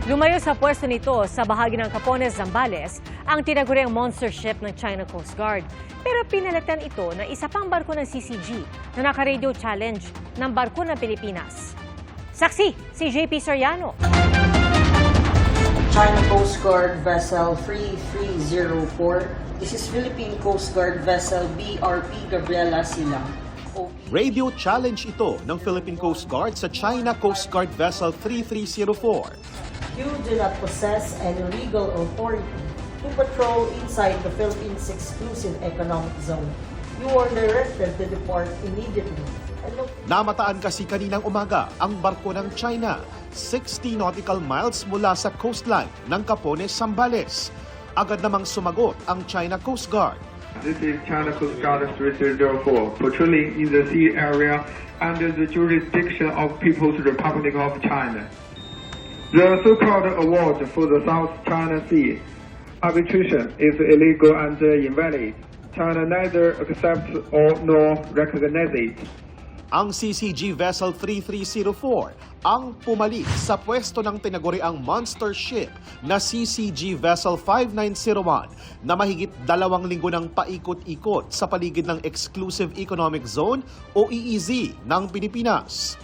Lumayo sa pwesto nito sa bahagi ng Capones, Zambales ang tinaguriang monster ship ng China Coast Guard. Pero pinalitan ito ng isa pang barko ng CCG na naka-radio challenge ng barko ng Pilipinas. Saksi, si JP Soriano. China Coast Guard Vessel 3304. This is Philippine Coast Guard Vessel BRP Gabriela Silang. Radio challenge ito ng Philippine Coast Guard sa China Coast Guard Vessel 3304. You do not possess any legal authority to patrol inside the Philippines Exclusive Economic Zone. You are directed to depart immediately. Namataan kasi kaninang umaga ang barko ng China, 60 nautical miles mula sa coastline ng Capones, Zambales. Agad namang sumagot ang China Coast Guard. This is China Coast Guard 3304, patrolling in the sea area under the jurisdiction of People's Republic of China. The so-called award for the South China Sea arbitration is illegal and invalid. China neither accepts or nor recognizes it. Ang CCG Vessel 3304 ang pumalit sa pwesto ng tinaguriang monster ship na CCG Vessel 5901 na mahigit 2 linggo ng paikot-ikot sa paligid ng Exclusive Economic Zone o EEZ ng Pilipinas.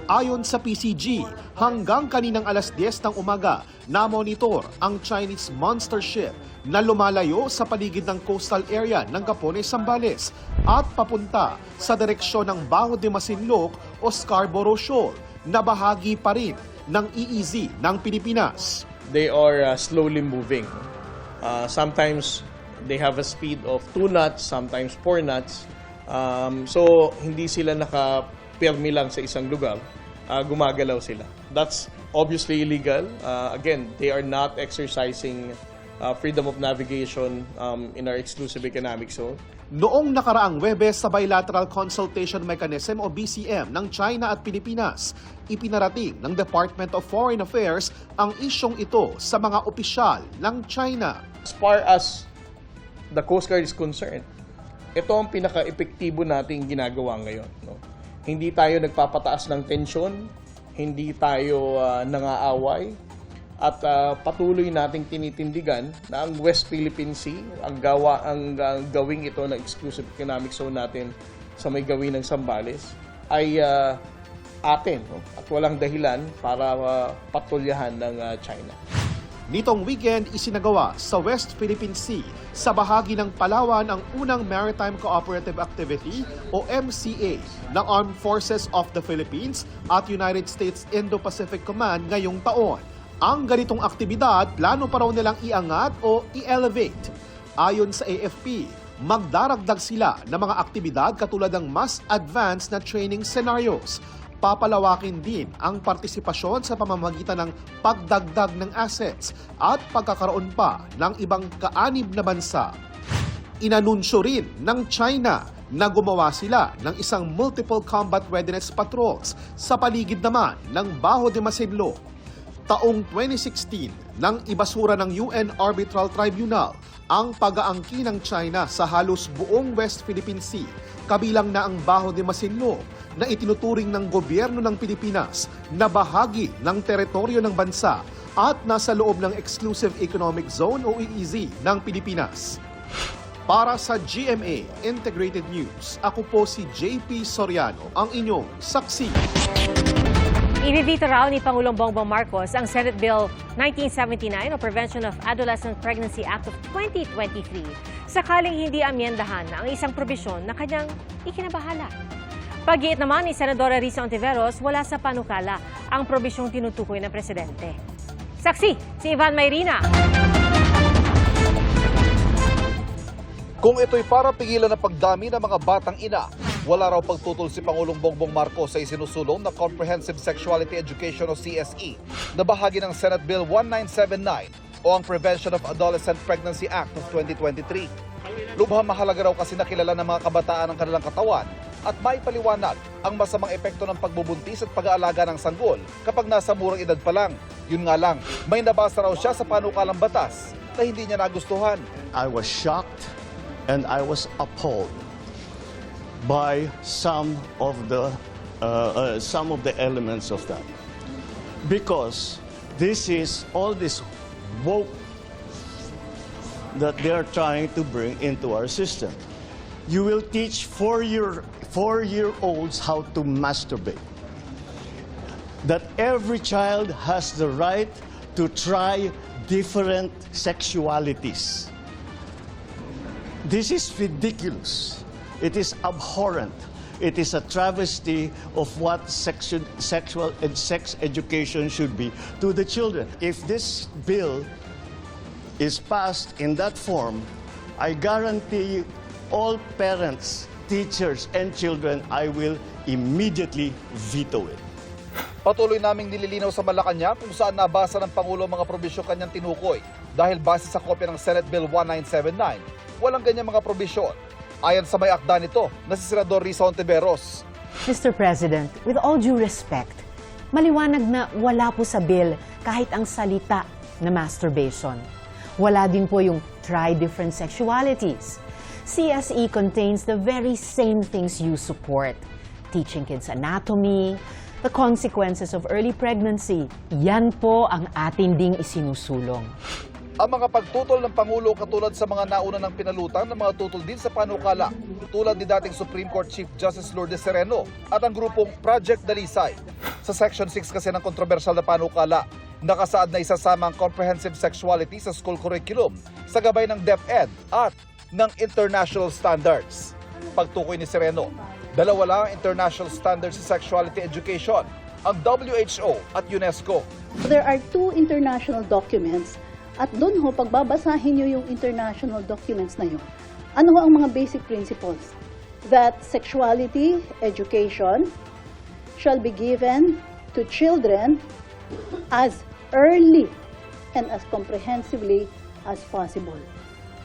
Ayon sa PCG, hanggang kaninang alas 10 ng umaga, na-monitor ang Chinese monster ship na lumalayo sa paligid ng coastal area ng Capones, Zambales at papunta sa direksyon ng Baho de Masinloc o Scarborough Shoal na bahagi pa rin ng EEZ ng Pilipinas. They are slowly moving. Sometimes they have a speed of 2 knots, sometimes 4 knots. So hindi sila naka-permi lang sa isang lugar. Gumagalaw sila. That's obviously illegal. Again, they are not exercising freedom of navigation in our exclusive economic zone. Noong nakaraang Webes sa Bilateral Consultation Mechanism o BCM ng China at Pilipinas, ipinarating ng Department of Foreign Affairs ang isyong ito sa mga opisyal ng China. As far as the Coast Guard is concerned, ito ang pinaka-epektibo nating ginagawa ngayon. No? Hindi tayo nagpapataas ng tensyon, hindi tayo nangaaway, at patuloy nating tinitindigan na ang West Philippine Sea, ang gawing ito ng exclusive economic zone natin sa may gawin ng Zambales ay atin, no? At walang dahilan para patulyahan ng China. Nitong weekend, isinagawa sa West Philippine Sea sa bahagi ng Palawan ang unang Maritime Cooperative Activity o MCA ng Armed Forces of the Philippines at United States Indo-Pacific Command ngayong taon. Ang ganitong aktibidad, plano pa raw nilang iangat o i-elevate. Ayon sa AFP, magdaragdag sila ng mga aktibidad katulad ng mas advanced na training scenarios. Papalawakin din ang partisipasyon sa pamamagitan ng pagdagdag ng assets at pagkakaroon pa ng ibang kaanib na bansa. Inanunsyo rin ng China na gumawa sila ng isang multiple combat readiness patrols sa paligid naman ng Baho de Masinloc. Taong 2016, nang ibasura ng UN Arbitral Tribunal ang pag-aangkin ng China sa halos buong West Philippine Sea, kabilang na ang Baho de Masinloc na itinuturing ng gobyerno ng Pilipinas na bahagi ng teritoryo ng bansa at nasa loob ng Exclusive Economic Zone o EEZ ng Pilipinas. Para sa GMA Integrated News, ako po si JP Soriano, ang inyong saksi. Ibibita raw ni Pangulong Bongbong Marcos ang Senate Bill 1979 o Prevention of Adolescent Pregnancy Act of 2023 sakaling hindi amyendahan ang isang probisyon na kanyang ikinabahala. Pag-iit naman ni Senadora Risa Ontiveros, wala sa panukala ang probisyong tinutukoy ng Presidente. Saksi, si Ivan Mayrina. Kung ito'y para pigilan ang pagdami ng mga batang ina, wala raw pagtutol si Pangulong Bongbong Marcos sa isinusulong na Comprehensive Sexuality Education o CSE na bahagi ng Senate Bill 1979 o ang Prevention of Adolescent Pregnancy Act of 2023. Lubhang mahalaga raw kasi nakilala ng mga kabataan ang kanilang katawan at maipaliwanag ang masamang epekto ng pagbubuntis at pag-aalaga ng sanggol kapag nasa murang edad pa lang. Yun nga lang, may nabasa raw siya sa panukalang batas na hindi niya nagustuhan. I was shocked and I was appalled by some of the elements of that, because this is all this woke that they are trying to bring into our system. You will teach four-year-olds how to masturbate. That every child has the right to try different sexualities. This is ridiculous. It is abhorrent. It is a travesty of what sexual and sex education should be to the children. If this bill is passed in that form, I guarantee all parents, teachers, and children, I will immediately veto it. Patuloy naming nililinaw sa Malacanang kung saan nabasa ng Pangulo ang mga probisyong kanyang tinukoy. Dahil base sa kopya ng Senate Bill 1979, walang ganyang mga probisyon. Ayon sa may akda nito na si Senador Risa Hontiveros. Mr. President, with all due respect, maliwanag na wala po sa bill kahit ang salita na masturbation. Wala din po yung try different sexualities. CSE contains the very same things you support. Teaching kids anatomy, the consequences of early pregnancy. Yan po ang atin ding isinusulong. Ang mga pagtutol ng Pangulo katulad sa mga nauna ng pinalutang na mga tutol din sa panukala, tulad ni dating Supreme Court Chief Justice Lourdes Sereno at ang grupong Project Dalisay. Sa Section 6 kasi ng kontrobersyal na panukala, nakasaad na isasama ang comprehensive sexuality sa school curriculum sa gabay ng DepEd at ng international standards. Pagtukoy ni Sereno, dalawa lang ang international standards sa sexuality education, ang WHO at UNESCO. There are two international documents at doon ho, pagbabasahin nyo yung international documents na yun, ano ho ang mga basic principles? That sexuality education shall be given to children as early and as comprehensively as possible.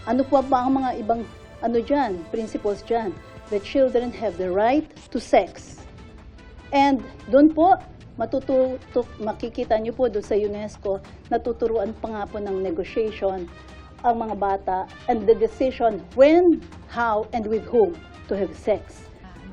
Ano po ba ang mga ibang principles dyan? The children have the right to sex. And doon po, makikita nyo po doon sa UNESCO, natuturuan pa nga po ng negotiation ang mga bata and the decision when, how, and with whom to have sex.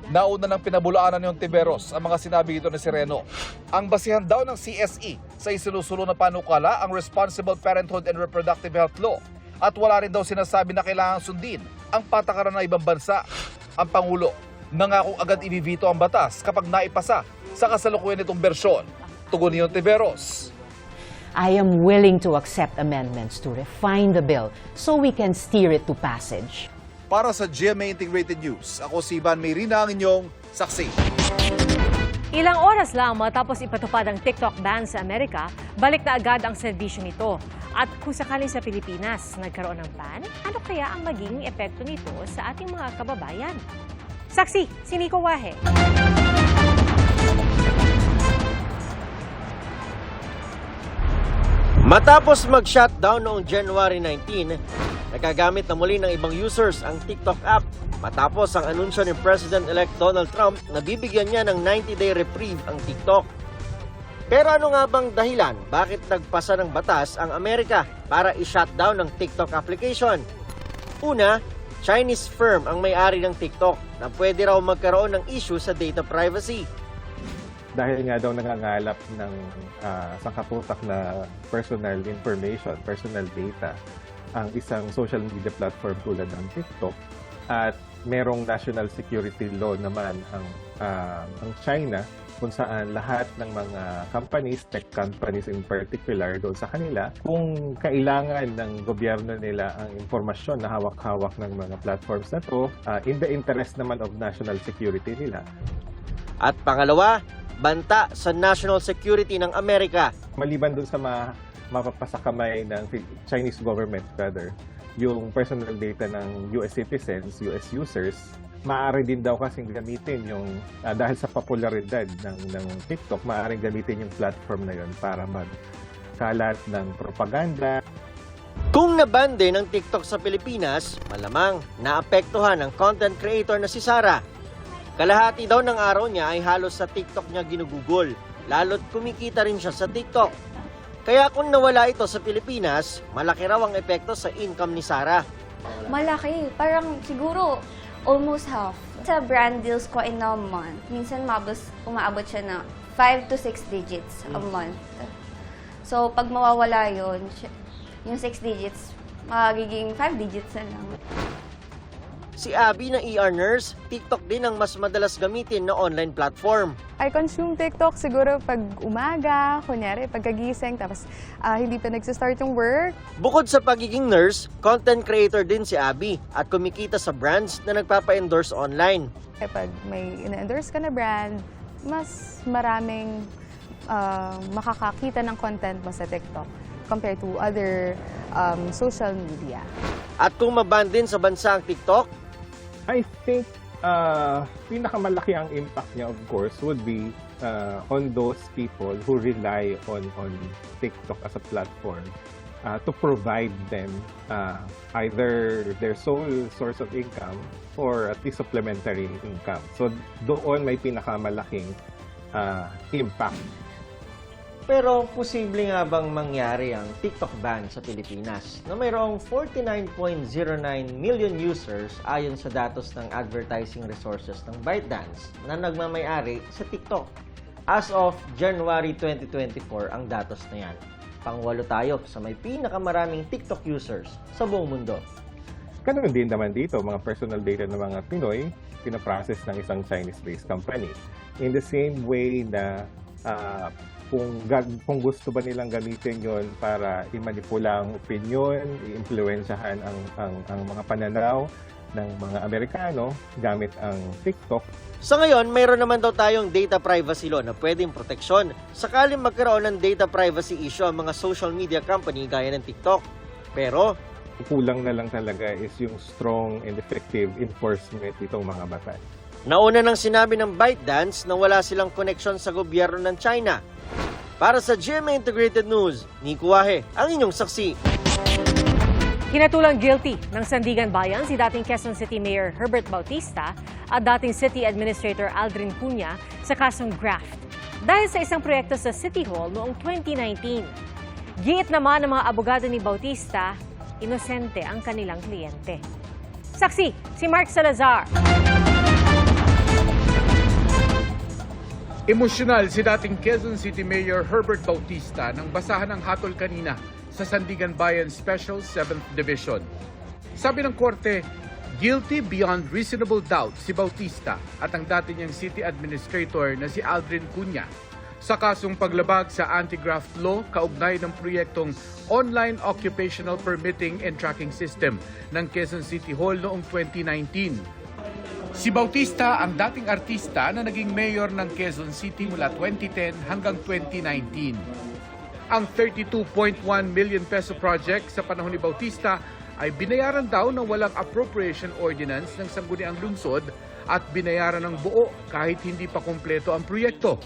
Nauna ng pinabulaanan ni Hontiveros ang mga sinabi dito ni Sereno. Ang basihan daw ng CSE sa isinusulong na panukala ang Responsible Parenthood and Reproductive Health Law at wala rin daw sinasabi na kailangang sundin ang patakaran ng ibang bansa. Ang Pangulo nangakong agad ibibito ang batas kapag naipasa sa kasalukuyan nitong bersyon. Tugon ni Hontiveros. I am willing to accept amendments to refine the bill so we can steer it to passage. Para sa GMA Integrated News, ako si Ivan Mayrina, ang inyong saksi. Ilang oras lang matapos ipatupad ang TikTok ban sa Amerika, balik na agad ang serbisyo nito. At kung sakaling sa Pilipinas nagkaroon ng ban, ano kaya ang magiging epekto nito sa ating mga kababayan? Saksi, si Nico Wahe. Matapos mag-shutdown noong January 19, nagagamit na muli ng ibang users ang TikTok app matapos ang anunsyo ni President-elect Donald Trump na bibigyan niya ng 90-day reprieve ang TikTok. Pero ano nga bang dahilan bakit nagpasa ng batas ang Amerika para i-shutdown ng TikTok application? Una, Chinese firm ang may-ari ng TikTok na pwede raw magkaroon ng issue sa data privacy. Dahil nga daw nangangalap ng sangkatutak na personal information, personal data, ang isang social media platform tulad ng TikTok, at merong national security law naman ang China, kung saan lahat ng mga companies, tech companies in particular, doon sa kanila, kung kailangan ng gobyerno nila ang impormasyon na hawak-hawak ng mga platforms na to, in the interest naman of national security nila. At pangalawa, banta sa national security ng Amerika. Maliban doon sa mapapasakamay ng Chinese government, yung personal data ng US citizens, US users, maaari din daw kasing gamitin yung, dahil sa popularidad ng TikTok, maaaring gamitin yung platform na yun para magkalat ng propaganda. Kung nabande ng TikTok sa Pilipinas, malamang naapektuhan ang content creator na si Sarah. Kalahati daw ng araw niya ay halos sa TikTok niya ginugugol, lalo't kumikita rin siya sa TikTok. Kaya kung nawala ito sa Pilipinas, malaki raw ang epekto sa income ni Sarah. Malaki, parang siguro almost half. Sa brand deals ko in a month, minsan umaabot siya na 5 to 6 digits a month. So, pag mawawala yun, yung 6 digits, magiging 5 digits na lang. Si Abby na ER nurse, TikTok din ang mas madalas gamitin na online platform. I consume TikTok siguro pag umaga, kunyari pagkagising, tapos hindi pa nagsistart yung work. Bukod sa pagiging nurse, content creator din si Abby at kumikita sa brands na nagpapa-endorse online. Pag may ina-endorse ka na brand, mas maraming makakakita ng content mo sa TikTok compared to other social media. At kung maban din sa bansa ang TikTok, I think pinakamalaki ang impact niya, of course, would be on those people who rely on TikTok as a platform to provide them either their sole source of income or at least supplementary income. So doon may pinakamalaking impact. pero posible nga bang mangyari ang TikTok ban sa Pilipinas na mayroong 49.09 million users ayon sa datos ng advertising resources ng ByteDance na nagmamay-ari sa TikTok? As of January 2024 ang datos na yan. Pang-8 tayo sa may pinakamaraming TikTok users sa buong mundo. Ganun din naman dito, mga personal data ng mga Pinoy, pinaprocess ng isang Chinese-based company. In the same way na kung gusto ba nilang gamitin yon para i-manipula ang opinion, i-influensyahan ang mga pananaw ng mga Amerikano gamit ang TikTok. Sa ngayon, mayroon naman daw tayong data privacy law na pwedeng proteksyon sakaling magkaroon ng data privacy issue ang mga social media company gaya ng TikTok. Pero kulang na lang talaga is yung strong and effective enforcement itong mga batas. nauna nang sinabi ng ByteDance na wala silang koneksyon sa gobyerno ng China. Para sa GMA Integrated News, Nico Wahe, ang inyong saksi. Kinatulang guilty ng Sandigan Bayan si dating Quezon City Mayor Herbert Bautista at dating City Administrator Aldrin Cunha sa kasong graft dahil sa isang proyekto sa City Hall noong 2019. Giit naman ng mga abogado ni Bautista, inosente ang kanilang kliyente. Saksi, si Mark Salazar. Emosyonal si dating Quezon City Mayor Herbert Bautista nang basahan ang hatol kanina sa Sandigan Bayan Special 7th Division. Sabi ng korte, guilty beyond reasonable doubt si Bautista at ang dati niyang city administrator na si Aldrin Cunha sa kasong paglabag sa anti-graft law kaugnay ng proyektong Online Occupational Permitting and Tracking System ng Quezon City Hall noong 2019. Si Bautista ang dating artista na naging mayor ng Quezon City mula 2010 hanggang 2019. Ang 32.1 million peso project sa panahon ni Bautista ay binayaran daw ng walang appropriation ordinance ng sangguniang lungsod at binayaran ng buo kahit hindi pa kumpleto ang proyekto.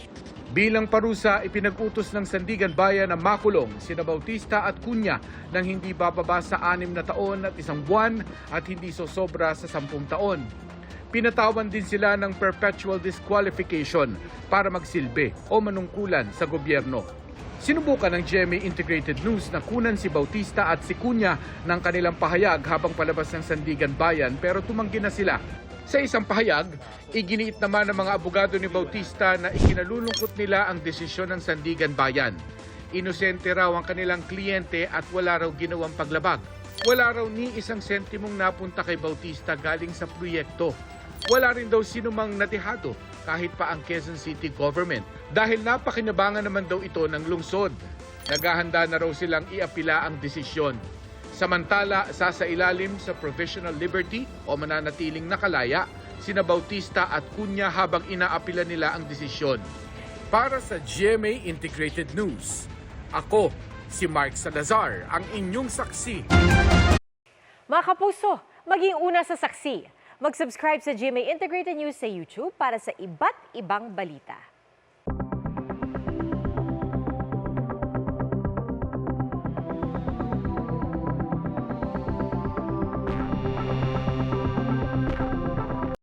Bilang parusa, ipinag-utos ng Sandigan Bayan na makulong sina Bautista at Cunha nang hindi bababa sa 6 na taon at 1 buwan at hindi sosobra sa 10 taon. Pinatawan din sila ng perpetual disqualification para magsilbi o manungkulan sa gobyerno. Sinubukan ng GMA Integrated News na kunan si Bautista at si Cunha ng kanilang pahayag habang palabas ng Sandigan Bayan pero tumanggi na sila. Sa isang pahayag, iginiit naman ng mga abogado ni Bautista na ikinalulungkot nila ang desisyon ng Sandigan Bayan. Inosente raw ang kanilang kliyente at wala raw ginawang paglabag. Wala raw ni isang sentimong napunta kay Bautista galing sa proyekto. Wala rin daw sinumang natihado kahit pa ang Quezon City government dahil napakinabangan naman daw ito ng lungsod. Naghahanda na raw silang iapila ang desisyon. Samantala, sasailalim sa provisional liberty o mananatiling nakalaya sina Bautista at Cunha habang inaapila nila ang desisyon. Para sa GMA Integrated News, ako si Mark Salazar, ang inyong saksi. Mga kapuso, maging una sa saksi. Mag-subscribe sa GMA Integrated News sa YouTube para sa iba't ibang balita.